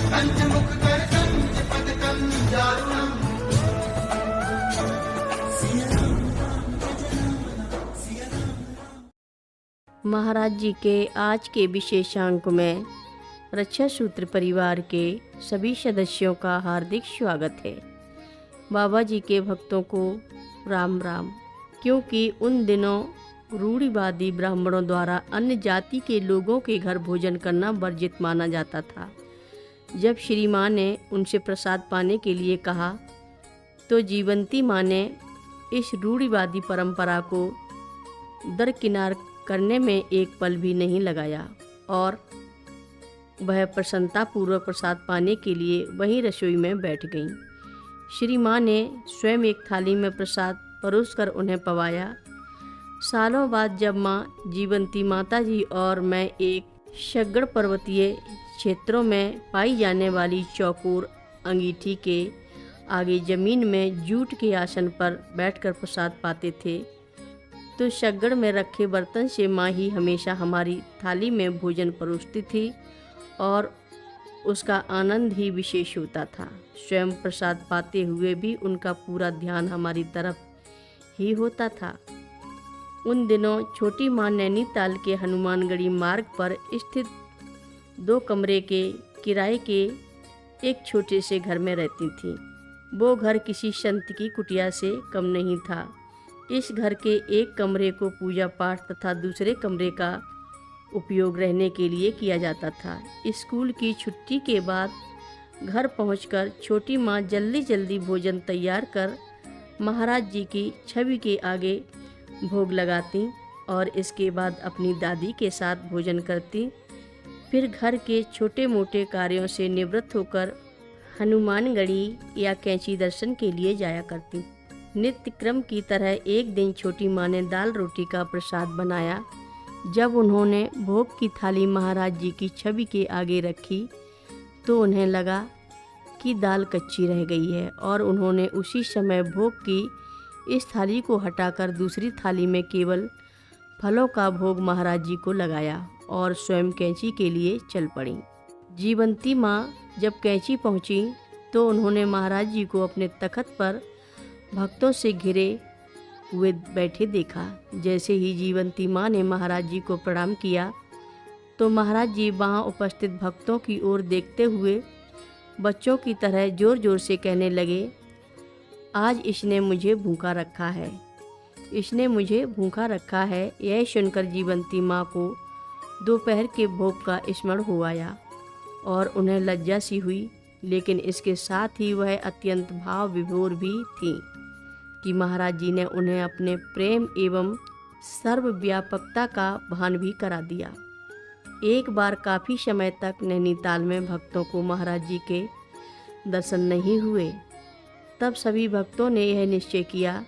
कंचमुख कर कंच पद कंजारुणम। महाराज जी के आज के विशेषांक में रक्षा सूत्र परिवार के सभी सदस्यों का हार्दिक स्वागत है। बाबा जी के भक्तों को राम राम। क्योंकि उन दिनों रूढ़िवादी ब्राह्मणों द्वारा अन्य जाति के लोगों के घर भोजन करना वर्जित माना जाता था। जब श्री माँ ने उनसे प्रसाद पाने के लिए कहा तो जीवंती माँ ने इस रूढ़िवादी परंपरा को दरकिनार करने में एक पल भी नहीं लगाया और वह प्रसन्नतापूर्वक प्रसाद पाने के लिए वहीं रसोई में बैठ गईं। श्री माँ ने स्वयं एक थाली में प्रसाद परोसकर उन्हें पवाया। सालों बाद जब माँ जीवंती माता जी और मैं एक शगड़ पर्वतीय क्षेत्रों में पाई जाने वाली चौकोर अंगीठी के आगे जमीन में जूट के आसन पर बैठकर प्रसाद पाते थे तो शगड़ में रखे बर्तन से माँ ही हमेशा हमारी थाली में भोजन परोसती थी और उसका आनंद ही विशेष होता था। स्वयं प्रसाद पाते हुए भी उनका पूरा ध्यान हमारी तरफ ही होता था। उन दिनों छोटी माँ नैनीताल के हनुमानगढ़ी मार्ग पर स्थित 2 कमरे के किराए के एक छोटे से घर में रहती थीं। वो घर किसी संत की कुटिया से कम नहीं था। इस घर के एक कमरे को पूजा पाठ तथा दूसरे कमरे का उपयोग रहने के लिए किया जाता था। स्कूल की छुट्टी के बाद घर पहुंचकर छोटी माँ जल्दी जल्दी भोजन तैयार कर महाराज जी की छवि के आगे भोग लगाती और इसके बाद अपनी दादी के साथ भोजन करती। फिर घर के छोटे मोटे कार्यों से निवृत्त होकर हनुमानगढ़ी या कैंची दर्शन के लिए जाया करती। नित्य क्रम की तरह एक दिन छोटी माँ ने दाल रोटी का प्रसाद बनाया। जब उन्होंने भोग की थाली महाराज जी की छवि के आगे रखी तो उन्हें लगा कि दाल कच्ची रह गई है और उन्होंने उसी समय भोग की इस थाली को हटाकर दूसरी थाली में केवल फलों का भोग महाराज जी को लगाया और स्वयं कैंची के लिए चल पड़ी। जीवंती माँ जब कैंची पहुँची तो उन्होंने महाराज जी को अपने तख्त पर भक्तों से घिरे हुए बैठे देखा। जैसे ही जीवंती माँ ने महाराज जी को प्रणाम किया तो महाराज जी वहाँ उपस्थित भक्तों की ओर देखते हुए बच्चों की तरह जोर जोर से कहने लगे, आज इसने मुझे भूखा रखा है, इसने मुझे भूखा रखा है। यह सुनकर जीवंती माँ को दोपहर के भोग का स्मरण हो आया और उन्हें लज्जा सी हुई, लेकिन इसके साथ ही वह अत्यंत भाव विभोर भी थी कि महाराज जी ने उन्हें अपने प्रेम एवं सर्वव्यापकता का भान भी करा दिया। एक बार काफ़ी समय तक नैनीताल में भक्तों को महाराज जी के दर्शन नहीं हुए। तब सभी भक्तों ने यह निश्चय किया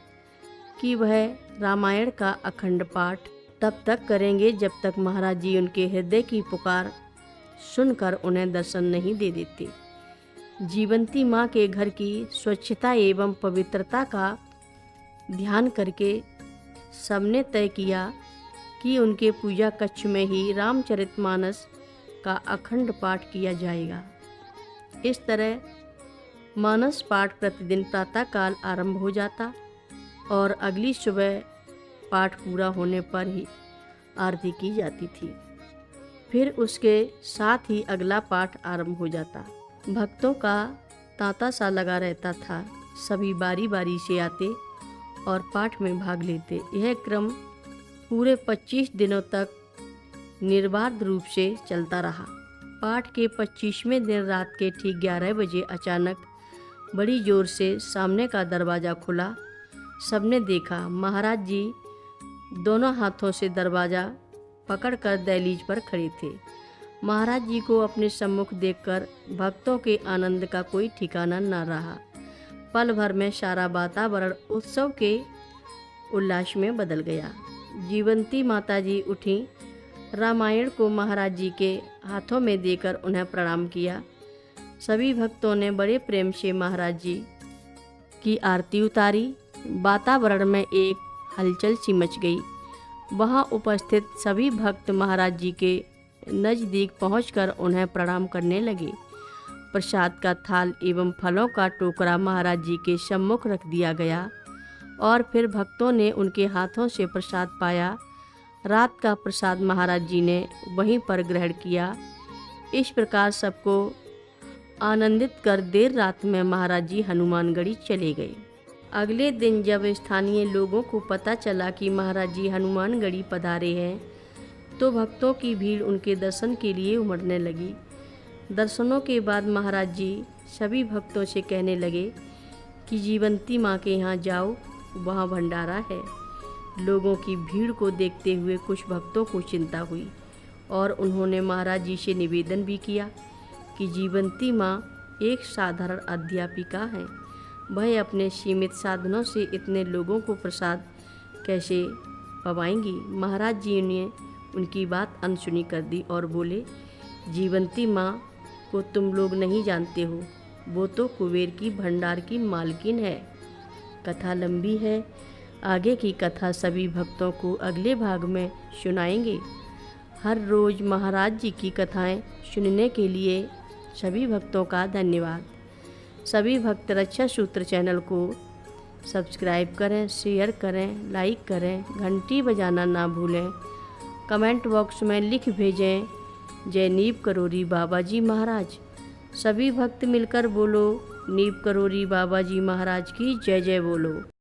कि वह रामायण का अखंड पाठ तब तक करेंगे जब तक महाराज जी उनके हृदय की पुकार सुनकर उन्हें दर्शन नहीं दे देते। जीवंती माँ के घर की स्वच्छता एवं पवित्रता का ध्यान करके सबने तय किया कि उनके पूजा कक्ष में ही रामचरितमानस का अखंड पाठ किया जाएगा। इस तरह मानस पाठ प्रतिदिन प्रातःकाल आरंभ हो जाता और अगली सुबह पाठ पूरा होने पर ही आरती की जाती थी। फिर उसके साथ ही अगला पाठ आरंभ हो जाता। भक्तों का तांता सा लगा रहता था। सभी बारी बारी से आते और पाठ में भाग लेते। यह क्रम पूरे 25 दिनों तक निर्बाध रूप से चलता रहा। पाठ के 25वें दिन रात के ठीक 11 बजे अचानक बड़ी जोर से सामने का दरवाज़ा खुला। सबने देखा महाराज जी दोनों हाथों से दरवाज़ा पकड़कर दहलीज पर खड़े थे। महाराज जी को अपने सम्मुख देखकर भक्तों के आनंद का कोई ठिकाना न रहा। पल भर में सारा वातावरण उत्सव के उल्लास में बदल गया। जीवंती माता जी उठी, रामायण को महाराज जी के हाथों में देकर उन्हें प्रणाम किया। सभी भक्तों ने बड़े प्रेम से महाराज जी की आरती उतारी। वातावरण में एक हलचल सी मच गई। वहां उपस्थित सभी भक्त महाराज जी के नज़दीक पहुंचकर उन्हें प्रणाम करने लगे। प्रसाद का थाल एवं फलों का टोकरा महाराज जी के सम्मुख रख दिया गया और फिर भक्तों ने उनके हाथों से प्रसाद पाया। रात का प्रसाद महाराज जी ने वहीं पर ग्रहण किया। इस प्रकार सबको आनंदित कर देर रात में महाराज जी हनुमानगढ़ी चले गए। अगले दिन जब स्थानीय लोगों को पता चला कि महाराज जी हनुमानगढ़ी पधारे हैं, तो भक्तों की भीड़ उनके दर्शन के लिए उमड़ने लगी। दर्शनों के बाद महाराज जी सभी भक्तों से कहने लगे कि जीवंती माँ के यहाँ जाओ, वहाँ भंडारा है। लोगों की भीड़ को देखते हुए कुछ भक्तों को चिंता हुई और उन्होंने महाराज जी से निवेदन भी किया कि जीवंती माँ एक साधारण अध्यापिका हैं, वह अपने सीमित साधनों से इतने लोगों को प्रसाद कैसे पवाएंगी। महाराज जी ने उनकी बात अनसुनी कर दी और बोले, जीवंती माँ को तुम लोग नहीं जानते हो, वो तो कुबेर की भंडार की मालकिन है। कथा लंबी है, आगे की कथा सभी भक्तों को अगले भाग में सुनाएंगे। हर रोज़ महाराज जी की कथाएं सुनने के लिए सभी भक्तों का धन्यवाद। सभी भक्त रक्षा सूत्र चैनल को सब्सक्राइब करें, शेयर करें, लाइक करें, घंटी बजाना ना भूलें। कमेंट बॉक्स में लिख भेजें, जय नीव करोरी बाबा जी महाराज। सभी भक्त मिलकर बोलो, नीव करोरी बाबा जी महाराज की जय जय बोलो।